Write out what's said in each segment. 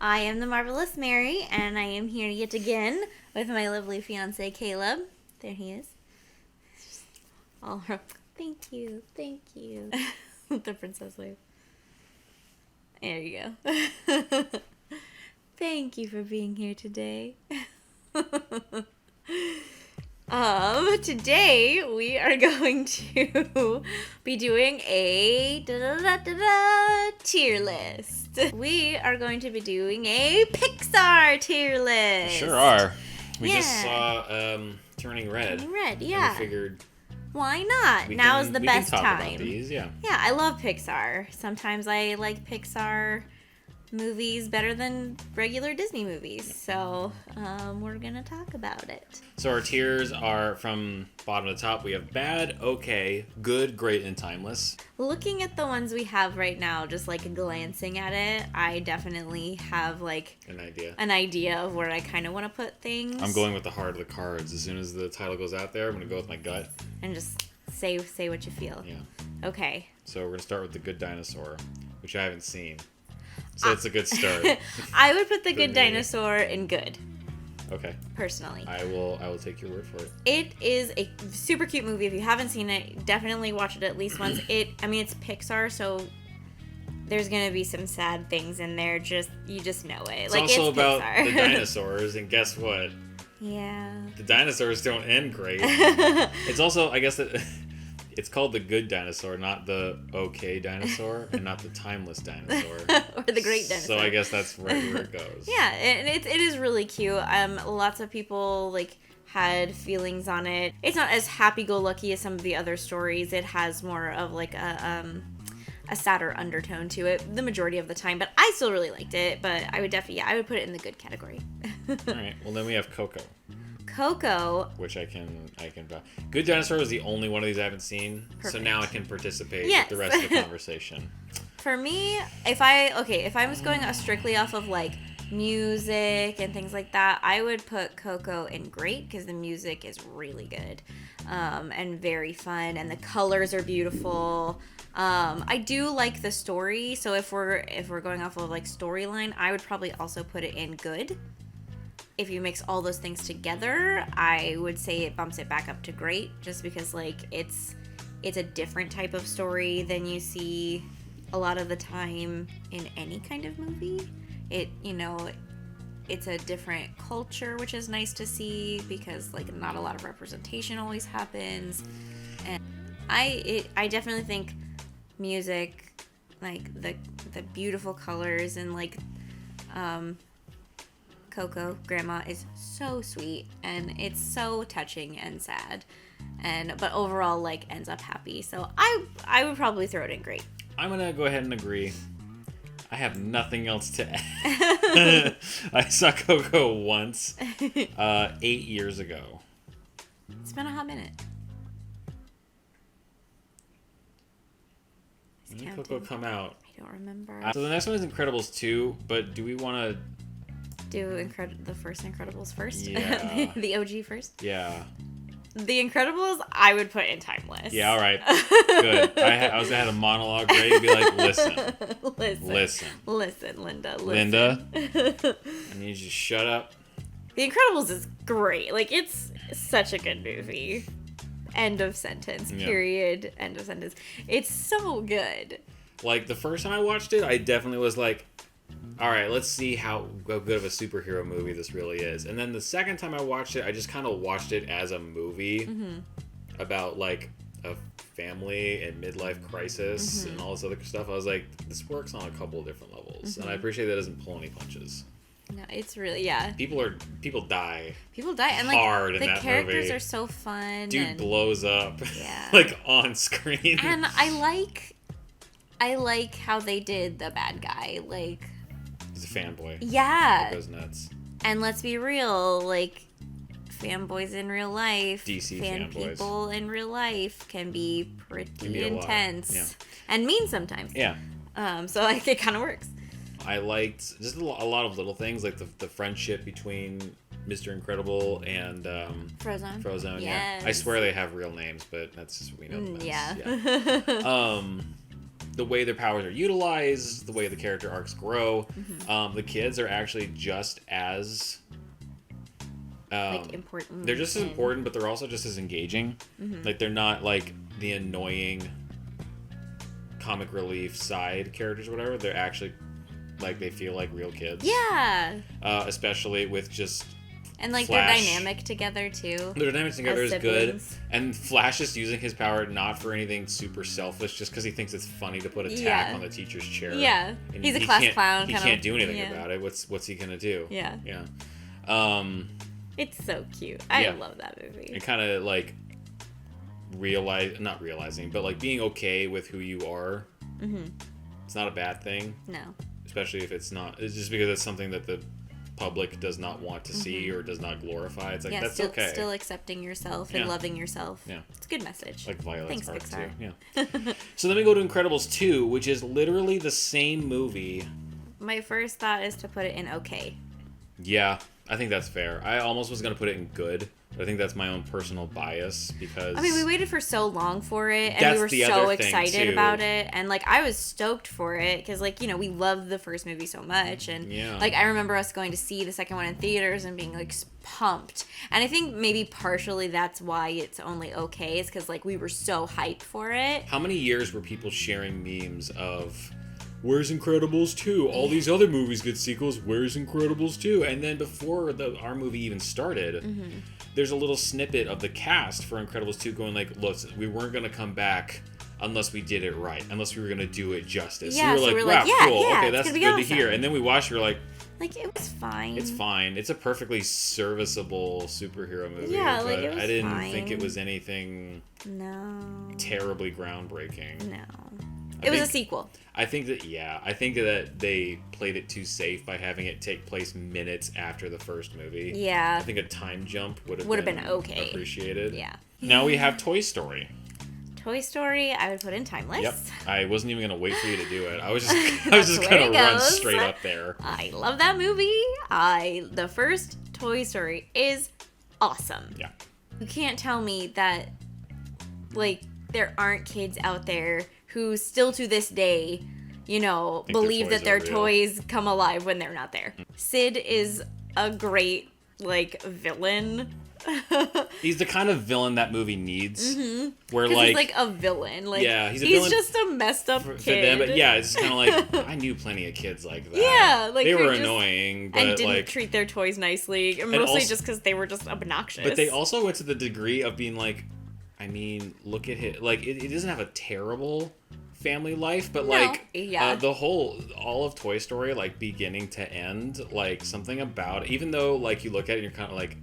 I am the Marvelous Mary, and I am here yet again with my lovely fiance Caleb. There he is. All right. Thank you. The princess wave. There you go. Thank you for being here today. Today we are going to be doing a tier list. We are going to be doing a Pixar tier list. Sure are. We just saw Turning Red. Turning Red, yeah. And we figured, why not? Now is the best time. About these, yeah. Yeah, I love Pixar. Sometimes I like Pixar movies better than regular Disney movies. So we're going to talk about it. So our tiers are from bottom to top. We have bad, okay, good, great, and timeless. Looking at the ones we have right now, just like glancing at it, I definitely have like an idea of where I kind of want to put things. I'm going with the heart of the cards. As soon as the title goes out there, I'm going to go with my gut. And just say what you feel. Yeah. Okay. So we're going to start with The Good Dinosaur, which I haven't seen. So it's a good start. I would put The Good Dinosaur in good. Okay. Personally. I will take your word for it. It is a super cute movie. If you haven't seen it, definitely watch it at least once. It's Pixar, so there's going to be some sad things in there. You just know it. It's also about the dinosaurs, and guess what? Yeah. The dinosaurs don't end great. It's also, I guess, that it's called The Good Dinosaur, not the okay dinosaur, and not the timeless dinosaur. Or the great dinosaur. So I guess that's right where it goes. Yeah, and it is really cute. Lots of people, had feelings on it. It's not as happy-go-lucky as some of the other stories. It has more of, a sadder undertone to it the majority of the time, but I still really liked it. But I would I would put it in the good category. All right. Well, then we have Coco, which I can. Good Dinosaur was the only one of these I haven't seen, so now I can participate with the rest of the conversation. For me, if I was going strictly off of music and things like that, I would put Coco in great because the music is really good, and very fun, and the colors are beautiful. I do like the story, so if we're going off of storyline, I would probably also put it in good. If you mix all those things together, I would say it bumps it back up to great, just because it's a different type of story than you see a lot of the time in any kind of movie. It's a different culture, which is nice to see because not a lot of representation always happens. And I definitely think music, the beautiful colors and Coco, Grandma, is so sweet, and it's so touching and sad, but overall ends up happy. So I would probably throw it in great. I'm gonna go ahead and agree. I have nothing else to add. I saw Coco once, 8 years ago. It's been a hot minute. When did Coco come out? I don't remember. So the next one is Incredibles 2, but do we want to do the first Incredibles first? Yeah. The OG first? Yeah. The Incredibles, I would put in timeless. Yeah, all right. Good. I had a monologue ready to be like, listen, Linda. Linda, I need you to shut up. The Incredibles is great. It's such a good movie. End of sentence. Period. End of sentence. It's so good. The first time I watched it, I definitely was like, all right, let's see how good of a superhero movie this really is. And then the second time I watched it, I just kind of watched it as a movie about a family and midlife crisis and all this other stuff. I was like, this works on a couple of different levels, and I appreciate that it doesn't pull any punches. No, it's really, yeah. People die. People die, and hard in the that characters movie. are so fun. Dude blows up, on screen. And I like how they did the bad guy. He's a fanboy. Yeah. He goes nuts. And let's be real, fanboys in real life, DC fan fanboys. people in real life can be pretty intense and mean sometimes. Yeah. So it kind of works. I liked just a lot of little things, the friendship between Mr. Incredible and Frozone. Yeah. I swear they have real names, but that's just what we know them as. Yeah. the way their powers are utilized, the way the character arcs grow. The kids are actually just as like important. They're just as important, but they're also just as engaging. Like they're not like the annoying comic relief side characters or whatever. They're actually like they feel like real kids. Yeah. Especially with just and like Flash. Their dynamic together too. Their dynamic together is siblings. good. And Flash is using his power not for anything super selfish, just because he thinks it's funny to put a tack on the teacher's chair. Yeah. And He's a class clown. He can't do anything about it. What's he gonna do? Yeah. Yeah. It's so cute. I love that movie. It kind of like not realizing, but like being okay with who you are. It's not a bad thing. No. Especially if it's not. It's just because it's something that the public does not want to see or does not glorify. It's like that's okay. Still accepting yourself and loving yourself. Yeah. It's a good message. Like Violet's Thanks, art Pixar. too. Yeah. So then we go to Incredibles 2, which is literally the same movie. My first thought is to put it in okay. Yeah, I think that's fair. I almost was gonna put it in good, but I think that's my own personal bias because I mean, we waited for so long for it, and we were so excited about it, and like I was stoked for it because like we loved the first movie so much, and like I remember us going to see the second one in theaters and being like pumped, and I think maybe partially that's why it's only okay is because like we were so hyped for it. How many years were people sharing memes of where's Incredibles 2? All these other movies get sequels. Where's Incredibles 2? And then before our movie even started, there's a little snippet of the cast for Incredibles 2 going like, look, we weren't going to come back unless we did it right, unless we were going to do it justice. Yeah, so we were so like, wow, cool. Yeah, okay, that's good to hear. And then we watched, we were like, it was fine. It's fine. It's a perfectly serviceable superhero movie. Yeah, but it was I didn't fine. think it was anything terribly groundbreaking. No. It was a sequel. I think that they played it too safe by having it take place minutes after the first movie. Yeah. I think a time jump would have been okay. Appreciated. Yeah. Now we have Toy Story. Toy Story, I would put in timeless. Yep. I wasn't even gonna wait for you to do it. I was just gonna run straight up there. I love that movie. The first Toy Story is awesome. Yeah. You can't tell me that like there aren't kids out there who still to this day, believe that their toys come alive when they're not there. Sid is a great, villain. He's the kind of villain that movie needs. Where, he's like a villain. He's a he's villain just a messed up kid. For them, but yeah, it's kind of like, I knew plenty of kids like that. Yeah, they were annoying, but and didn't treat their toys nicely, and mostly just because they were just obnoxious. But they also went to the degree of being like, I mean, look at it. Like, it doesn't have a terrible family life, but all of Toy Story, like beginning to end, like something about it, even though like you look at it and you're kind of like,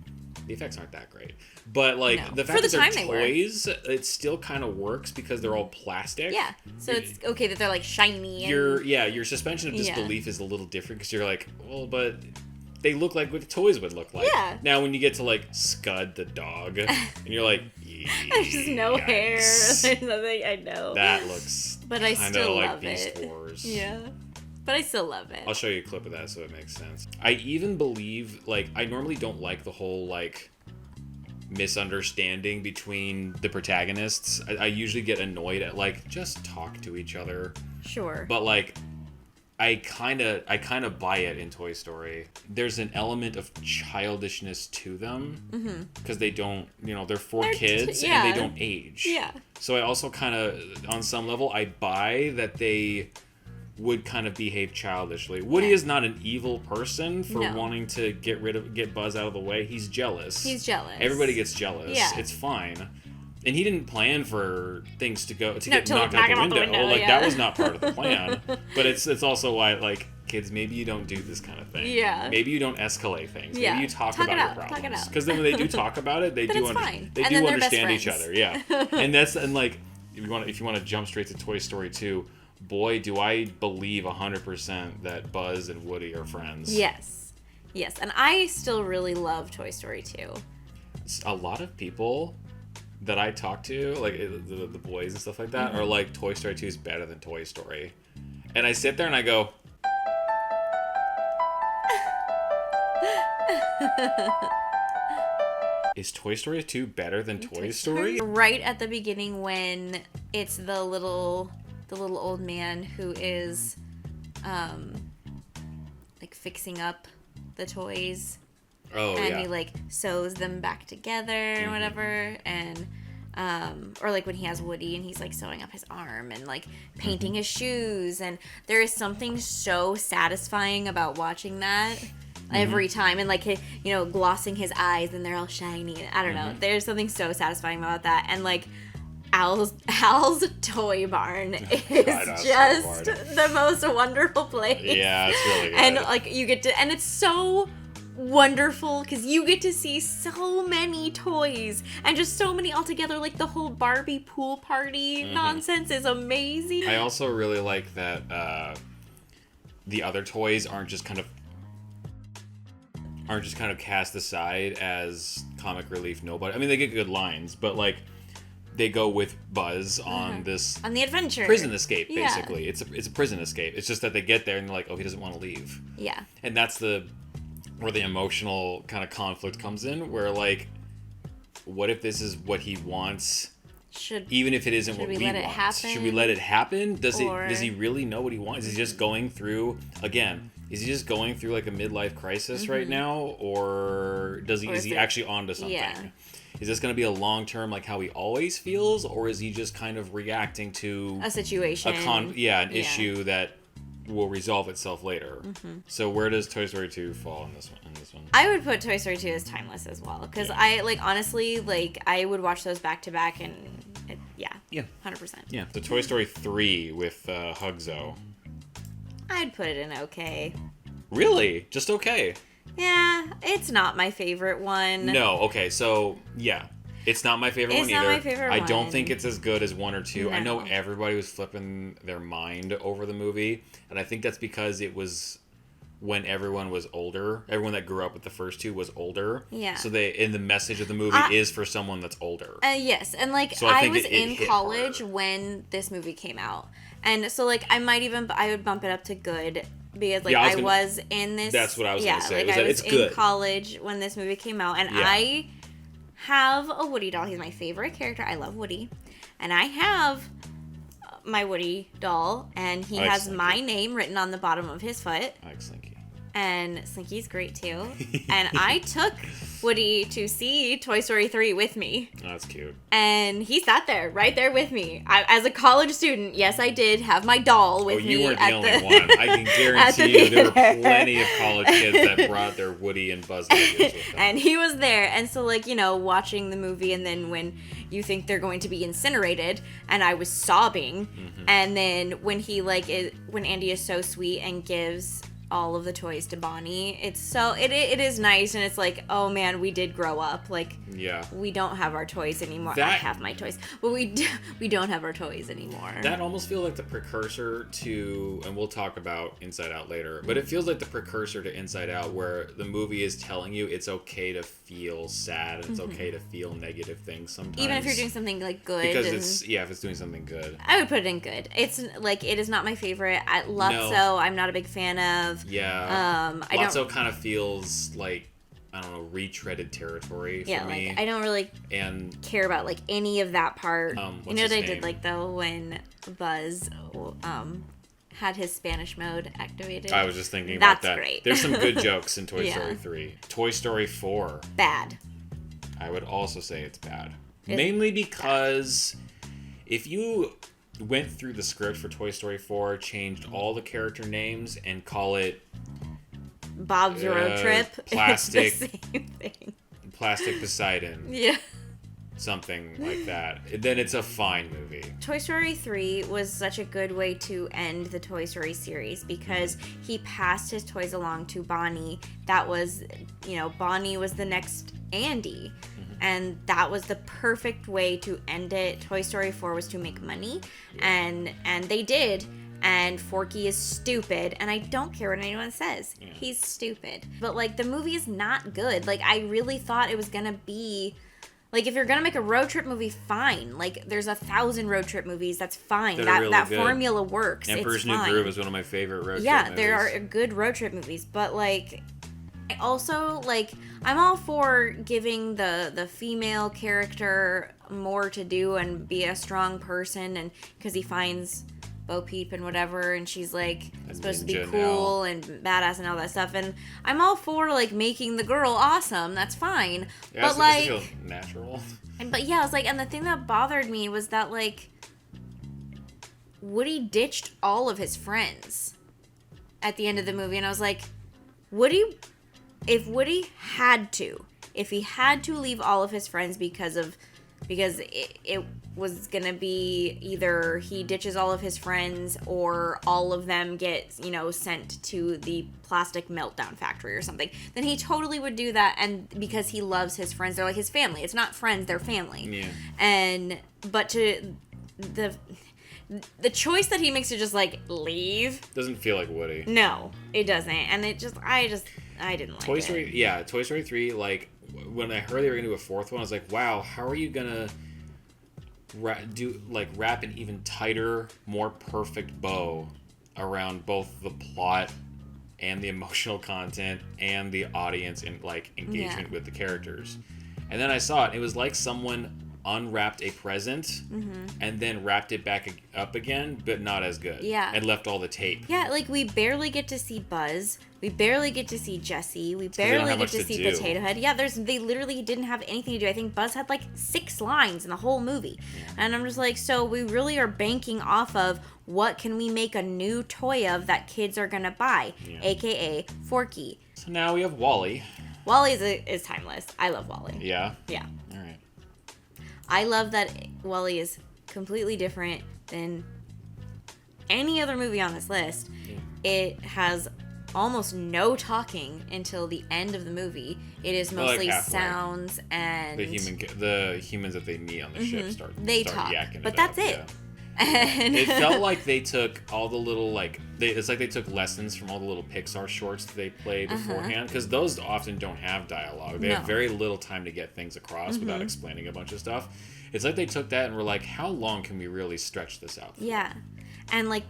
the effects aren't that great, but like the fact that they're toys, it still kind of works because they're all plastic. Yeah, so it's okay that they're like shiny. And... your suspension of disbelief is a little different because you're like, well, but they look like what toys would look like. Yeah. Now when you get to like Scud the dog, and you're like, there's just no hair. There's nothing. I know that looks. But I still like love Beast it. Wars. Yeah. But I still love it. I'll show you a clip of that so it makes sense. I even believe, like, I normally don't like the whole, like, misunderstanding between the protagonists. I usually get annoyed at, like, just talk to each other. Sure. But, like, I kind of buy it in Toy Story. There's an element of childishness to them because they don't, they're kids and they don't age. Yeah. So I also kind of, on some level, I buy that they would kind of behave childishly. Woody is not an evil person for wanting to get Buzz out of the way. He's jealous. Everybody gets jealous. Yeah. It's fine. And he didn't plan for things to get knocked out the window. That was not part of the plan. But it's also why, like, kids, maybe you don't do this kind of thing. Yeah. Maybe you don't escalate things. Yeah. Maybe you talk about your problems. Because then when they do talk about it, they do understand each other. Yeah. And like, if you want to jump straight to Toy Story 2, boy, do I believe 100% that Buzz and Woody are friends. Yes. And I still really love Toy Story 2. A lot of people that I talk to, like the boys and stuff like that, are like, Toy Story 2 is better than Toy Story. And I sit there and I go, is Toy Story 2 better than Toy Story? Right at the beginning when it's the little the little old man who is like fixing up the toys. Oh, and yeah. he like sews them back together and whatever, and or like when he has Woody and he's like sewing up his arm and like painting his shoes, and there is something so satisfying about watching that every time, and like glossing his eyes and they're all shiny. I don't know, there's something so satisfying about that. And like Al's toy barn is just the most wonderful place. Yeah, it's really good. And like you get to, and it's so wonderful because you get to see so many toys and just so many all together. Like the whole Barbie pool party nonsense is amazing. I also really like that the other toys aren't just kind of cast aside as comic relief nobody. I mean, they get good lines, but like they go with Buzz on this on the adventure prison escape. Basically, it's a prison escape. It's just that they get there and they're like, oh, he doesn't want to leave. Yeah, and that's where the emotional kind of conflict comes in, where like, what if this is what he wants? Even if it isn't what we want, should we let it happen? Does he really know what he wants? Is he just going through again? Is he just going through like a midlife crisis right now, or is he actually onto something? Yeah. Is this going to be a long term, like how he always feels, or is he just kind of reacting to a situation, an issue that will resolve itself later? So where does Toy Story 2 fall in this one? I would put Toy Story 2 as timeless as well, because I like, honestly, like I would watch those back to back, and 100%. Yeah, the Toy Story 3 with Hugzo. I'd put it in okay. Really? Just okay? Yeah, it's not my favorite one. No, okay, so yeah. It's not my favorite one either. It's not my favorite one. I don't think it's as good as 1 or 2. No. I know everybody was flipping their mind over the movie, and I think that's because it was when everyone was older. Everyone that grew up with the first 2 was older. Yeah. So the message of the movie is for someone that's older. Yes, and like so I was in college when this movie came out, and so like I would bump it up to good. Because like I was in this. That's what I was gonna say. Like, I was in college when this movie came out, and I have a Woody doll. He's my favorite character. I love Woody, and I have my Woody doll, and he has Slinky. My name written on the bottom of his foot. I like Slinky. And Slinky's great too. And I took Woody to see Toy Story 3 with me. Oh, that's cute. And he sat there, right there with me. As a college student, yes, I did have my doll with me. Oh, you weren't the only one. I can guarantee you there were plenty of college kids that brought their Woody and Buzz Lightyears with them. And he was there. And so, like, watching the movie, and then when you think they're going to be incinerated, and I was sobbing. And then when he, when Andy is so sweet and gives all of the toys to Bonnie, it is nice, and it's like, oh man, we did grow up. Like, we don't have our toys anymore. I have my toys, but we don't have our toys anymore. That almost feels like the precursor to, and we'll talk about Inside Out later, but it feels like the precursor to Inside Out, where the movie is telling you it's okay to feel sad, and it's okay to feel negative things sometimes, even if you're doing something like good. Because if it's doing something good, I would put it in good. It's like, it is not my favorite. Lotso, I'm not a big fan of. Yeah. Lotso kind of feels like, I don't know, retreaded territory for me. I don't really care about like any of that part. You know what I did like though, when Buzz had his Spanish mode activated? I was just thinking about that. That's great. There's some good jokes in Toy Story 3. Toy Story 4. Bad. I would also say it's bad. Mainly because if you went through the script for Toy Story 4, changed all the character names, and call it Bob's Road Trip, Plastic, it's the same thing. Plastic Poseidon. Yeah. Something like that. Then it's a fine movie. Toy Story 3 was such a good way to end the Toy Story series, because he passed his toys along to Bonnie. That was, Bonnie was the next Andy. And that was the perfect way to end it. Toy Story 4 was to make money, and they did. And Forky is stupid, and I don't care what anyone says. Yeah. He's stupid. But, like, the movie is not good. Like, I really thought it was gonna be... Like, if you're gonna make a road trip movie, fine. Like, there's 1,000 road trip movies. That's fine. That formula works. Emperor's New Groove is one of my favorite road trip movies. Yeah, there are good road trip movies. But, like... I also, like, I'm all for giving the female character more to do and be a strong person, and because he finds Bo Peep and whatever, and she's like supposed to be ninja cool and badass and all that stuff, and I'm all for like making the girl awesome. That's fine, Yeah, but it's like, feel natural. but yeah, I was like, and the thing that bothered me was that like Woody ditched all of his friends at the end of the movie, and I was like, if he had to leave all of his friends because it was gonna be either he ditches all of his friends or all of them get sent to the plastic meltdown factory or something, then he totally would do that. And because he loves his friends, they're like his family. It's not friends, they're family. Yeah. But to the choice that he makes to just like leave Doesn't feel like Woody. No, it doesn't, and I didn't like Toy it. Story, yeah, Toy Story 3, like, when I heard they were going to do a fourth one, I was like, wow, how are you going to wrap an even tighter, more perfect bow around both the plot and the emotional content and the audience and, like, engagement with the characters. And then I saw it, it was like someone unwrapped a present and then wrapped it back up again, but not as good. Yeah. And left all the tape. Yeah, like we barely get to see Buzz. We barely get to see Jessie. We barely get to see Potato Head. Yeah, they literally didn't have anything to do. I think Buzz had like 6 lines in the whole movie. Yeah. And I'm just like, so we really are banking off of what can we make a new toy of that kids are gonna buy, aka Forky. So now we have Wally. Wally is timeless. I love Wally. Yeah? Yeah. All right. I love that Wally is completely different than any other movie on this list. Yeah. It has almost no talking until the end of the movie. It is mostly sounds and the humans that they meet on the ship start talk, yakking but that's it. Yeah. And it felt like they took all the little it's like they took lessons from all the little Pixar shorts that they played beforehand, because those often don't have dialogue. They have very little time to get things across without explaining a bunch of stuff. It's like they took that and were like, how long can we really stretch this out for? Yeah. And like,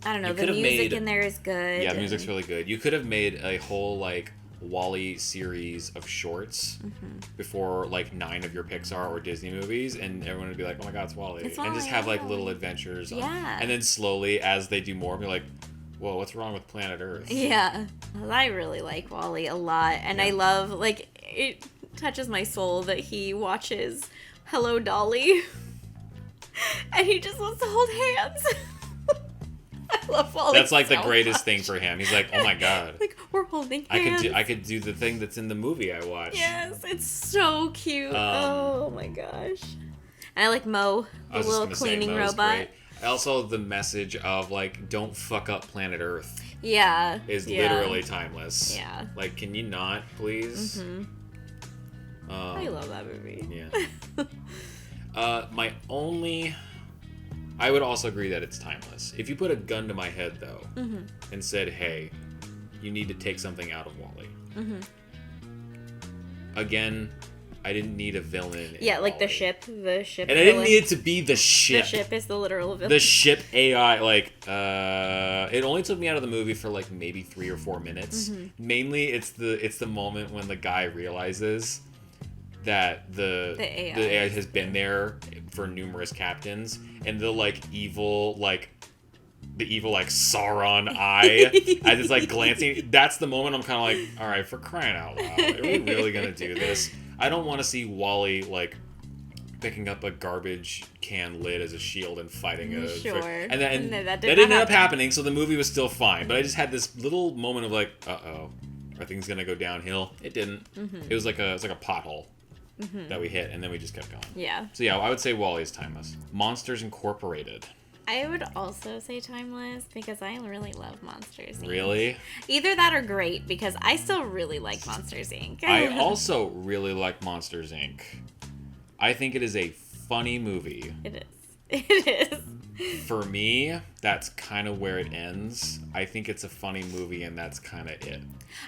I don't know, the music in there is good. Yeah, the music's really good. You could have made a whole like Wally series of shorts before like 9 of your Pixar or Disney movies, and everyone would be like, oh my god, it's Wally. And just have like little adventures. And then slowly, as they do more, be like, whoa, what's wrong with Planet Earth? Yeah. I really like Wally a lot, and I love, like, it touches my soul that he watches Hello Dolly and he just wants to hold hands. I love Wally. That's like the greatest thing for him. He's like, oh my god, like we're holding hands. I could do the thing that's in the movie I watched. Yes, it's so cute. Oh my gosh. And I like Mo, the little cleaning robot. Also, the message of like, don't fuck up planet Earth. Yeah. Is literally timeless. Yeah. Like, can you not, please? I love that movie. Yeah. I would also agree that it's timeless. If you put a gun to my head, though, and said, hey, you need to take something out of Wally. Again, I didn't need a villain. Yeah, like Wally. the ship. And I didn't need it to be the ship. The ship is the literal villain. The ship AI, like, it only took me out of the movie for like maybe 3 or 4 minutes. Mainly, it's the moment when the guy realizes that the AI has been there for numerous captains, and the evil Sauron eye as it's like glancing. That's the moment I'm kind of like, all right, for crying out loud, are we really gonna do this? I don't want to see Wally like picking up a garbage can lid as a shield and fighting a and that didn't end up happening, so the movie was still fine. But I just had this little moment of like, uh-oh, are things gonna go downhill? It didn't. It was like a pothole that we hit, and then we just kept going. Yeah. So yeah, I would say Wally is timeless. Monsters Incorporated. I would also say timeless because I really love Monsters Inc. Really? Either that or great, because I still really like Monsters Inc. I also really like Monsters Inc. I think it is a funny movie. It is. For me, that's kind of where it ends. I think it's a funny movie, and that's kind of it.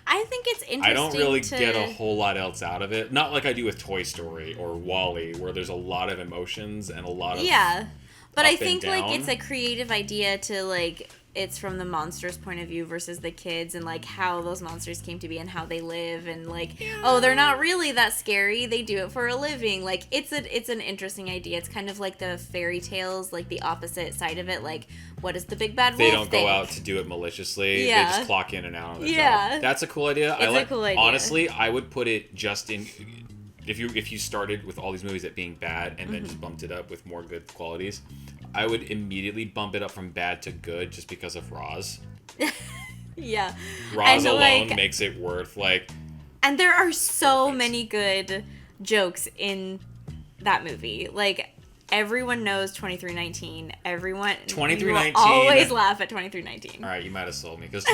I think it's interesting. I don't really get a whole lot else out of it. Not like I do with Toy Story or Wall-E, where there's a lot of emotions and a lot of... Yeah. But up I think and down. like it's a creative idea to like it's from the monster's point of view versus the kids and like how those monsters came to be and how they live and like oh they're not really that scary, they do it for a living. Like it's an interesting idea. It's kind of like the fairy tales, like the opposite side of it. Like what is the big bad wolf they don't think? go out to do it maliciously. Yeah. They just clock in and out on the Yeah. job. That's a cool idea. It's a cool idea. Honestly, I would put it just in if you started with all these movies at being bad and then just bumped it up with more good qualities. I would immediately bump it up from bad to good just because of Roz. Yeah. Roz And, alone like- makes it worth like. And there are so Perfect. many good jokes in that movie. Like everyone knows 2319. Everyone 2319. will always laugh at 2319. All right, you might have sold me because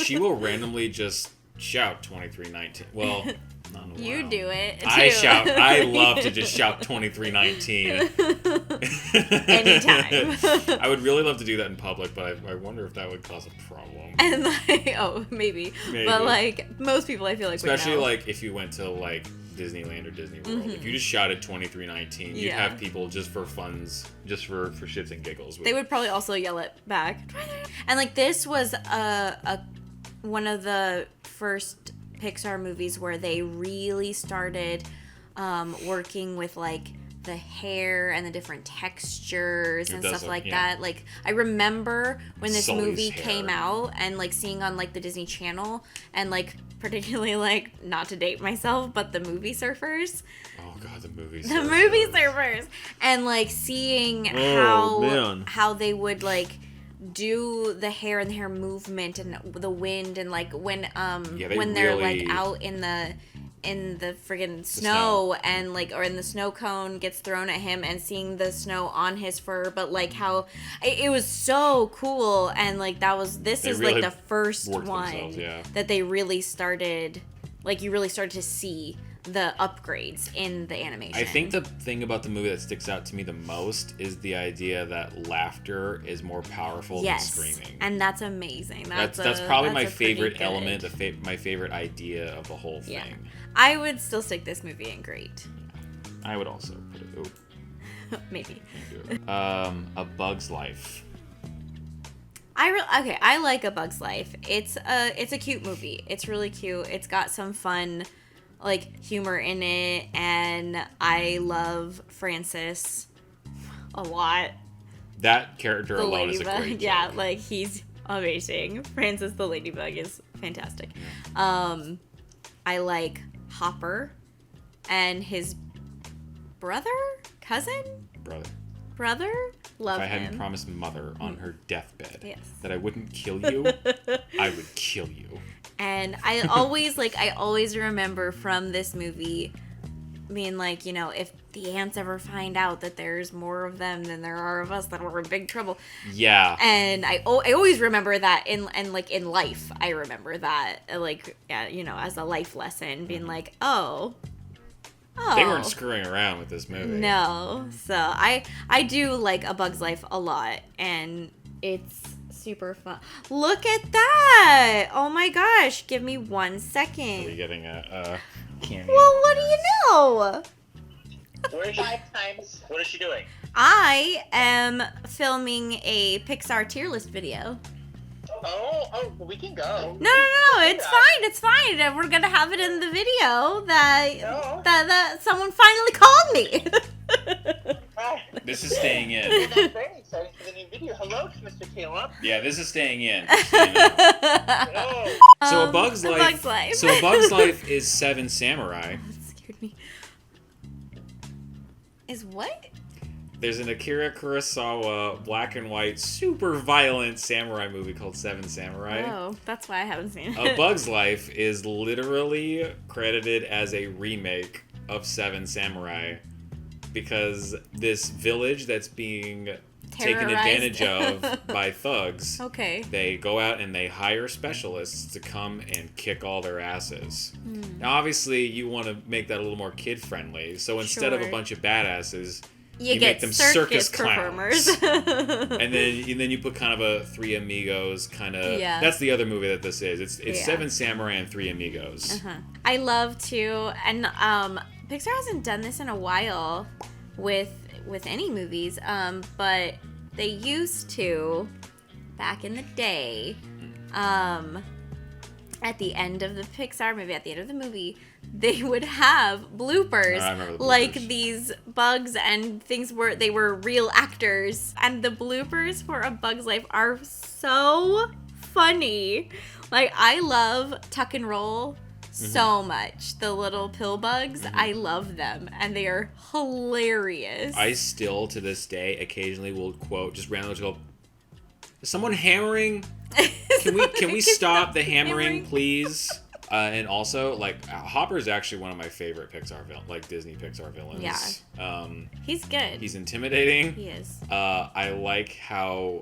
she will randomly just shout 2319. Well, not in a You while. do it. Too. I love to just shout 2319. Anytime. I would really love to do that in public, but I wonder if that would cause a problem. And like, oh, maybe. But like most people, I feel like Especially would know. like if you went to like Disneyland or Disney World, if you just shouted 2319, you'd Yeah. have people just for funs, just for shits and giggles. They would probably also yell it back. And like this was a one of the first Pixar movies where they really started working with like the hair and the different textures and does stuff look- like yeah. that. Like I remember when this Sully's movie hair. came out and like seeing on like the Disney Channel and like particularly like not to date myself, but the movie Surfers. Oh god, the movies. The movie Surfers. And like seeing man. how they would like do the hair and the hair movement and the wind and like when they when they're really- like out in the friggin' snow and like or in the snow cone gets thrown at him and seeing the snow on his fur, but like how it was so cool. And like this They is really like the first worked one themselves, yeah. that they really started, like you really started to see the upgrades in the animation. I think the thing about the movie that sticks out to me the most is the idea that laughter is more powerful than screaming. And that's amazing. That's probably my that's a pretty favorite good- element, my favorite idea of the whole thing. Yeah. I would still stick this movie in great. I would also put it. Maybe. A Bug's Life. I like A Bug's Life. It's a cute movie. It's really cute. It's got some fun like humor in it, and I love Francis a lot. That character The alone is a ladybug. great Yeah, joke. like he's amazing. Francis the ladybug is fantastic. I like Hopper and his brother. Love If I him. hadn't promised Mother on her deathbed Yes. that I wouldn't kill you, I would kill you. And I always remember from this movie being like, you know, if the ants ever find out that there's more of them than there are of us, then we're in big trouble. Yeah. And I always remember that in life. I remember that like, yeah, you know, as a life lesson, being like, oh. They weren't screwing around with this movie. No. So I do like A Bug's Life a lot, and it's super fun. Look at that! Oh my gosh! Give me 1 Are we second. getting a cameo? Well, what do you know? Where is she? 5 times. What is she doing? I am filming a Pixar tier list video. Oh, well, we can go. No, it's fine. We're gonna have it in the video No. that someone finally called me. Hi. This is staying in. I'm very excited for the new video. Hello, Mr. Caleb. Yeah, this is staying in. Just so you know. Oh. So A Bug's A Life. Bug's Life. So A Bug's Life is 7 Samurai. That scared me. Is what? There's an Akira Kurosawa black and white super violent samurai movie called 7 Samurai. Oh, that's why I haven't seen A it. Bug's Life is literally credited as a remake of 7 Samurai because this village that's being taken Terrorized. advantage of by thugs, Okay. they go out and they hire specialists to come and kick all their asses. Hmm. Now, obviously, you want to make that a little more kid-friendly, so instead of a Sure. bunch of badasses, You make get them circus performers. performers. and then you put kind of a Three Amigos kind of. Yeah. That's the other movie that this is. It's Yeah. 7 Samurai and Three Amigos. I love to, and Pixar hasn't done this in a while with with any movies, but they used to, back in the day, at the end of the Pixar movie, at the end of the movie, they would have bloopers, I remember the like bloopers. these bugs and things where they were real actors. And the bloopers for A Bug's Life are so funny. Like, I love Tuck and Roll so much. The little pill bugs, I love them, and they are hilarious. I still, to this day, occasionally will quote, just randomly go, "Is someone hammering? Can we stop the hammering, please?" And also, like, Hopper is actually one of my favorite Disney Pixar villains. Yeah. He's good. He's intimidating. He is. I like how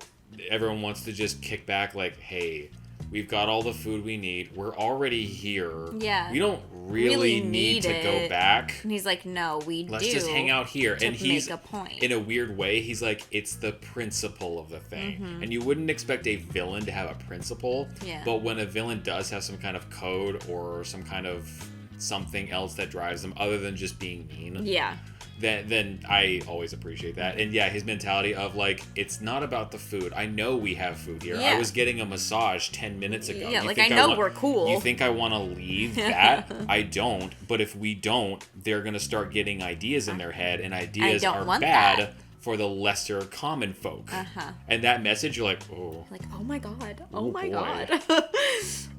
everyone wants to just kick back, like, hey, we've got all the food we need. We're already here. Yeah. We don't really need to go back. And he's like, no, Let's just hang out here. To and he's, make a point. in a weird way, he's like, it's the principle of the thing. And you wouldn't expect a villain to have a principle. Yeah. But when a villain does have some kind of code or some kind of something else that drives them other than just being mean. Yeah. Then I always appreciate that. And yeah, his mentality of like, it's not about the food. I know we have food here. Yeah. I was getting a massage 10 minutes ago. Yeah, You like, think I know want- we're cool. You think I want to leave that? I don't. But if we don't, they're going to start getting ideas in their head, and ideas don't are want bad that. for the lesser common folk. Uh-huh. And that message, you're like, oh. Like, oh my god. Oh, Oh, my boy. god.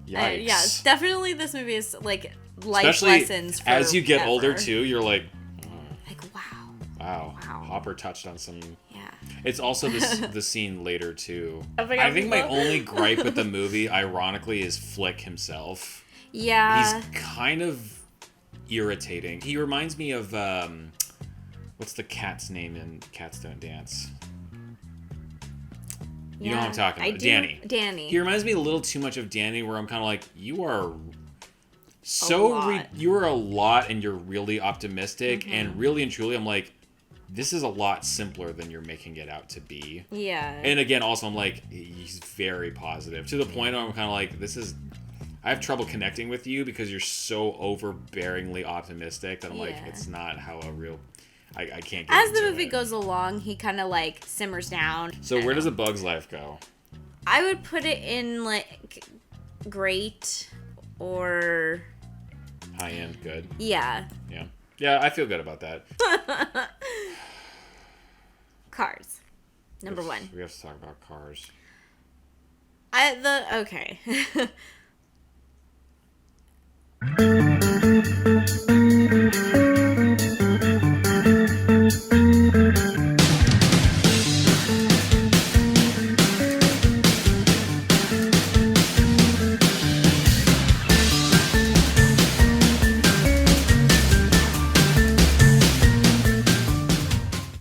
Yikes. Yeah, definitely this movie is like life Especially lessons for as you get ever. older too, you're like, Like, wow. wow. Wow. Hopper touched on some. Yeah. It's also the scene later too. Oh my God, I think my people. only gripe with the movie, ironically, is Flick himself. Yeah. He's kind of irritating. He reminds me of what's the cat's name in Cats Don't Dance? You know what I'm talking about. Danny. Danny. He reminds me a little too much of Danny, where I'm kind of like, you are lot. you are a lot, and you're really optimistic, Mm-hmm. and really and truly, I'm like, this is a lot simpler than you're making it out to be. Yeah. And again, also, I'm like, he's very positive to the point where I'm kind of like, I have trouble connecting with you because you're so overbearingly optimistic that I'm like, Yeah. it's not how a real. I can't get As the into movie it. goes along, he kind of like simmers down. So where does A Bug's Life go? I would put it in like great or High end, good. yeah. Yeah, I feel good about that. Cars. Number one. We have to talk about Cars. Okay.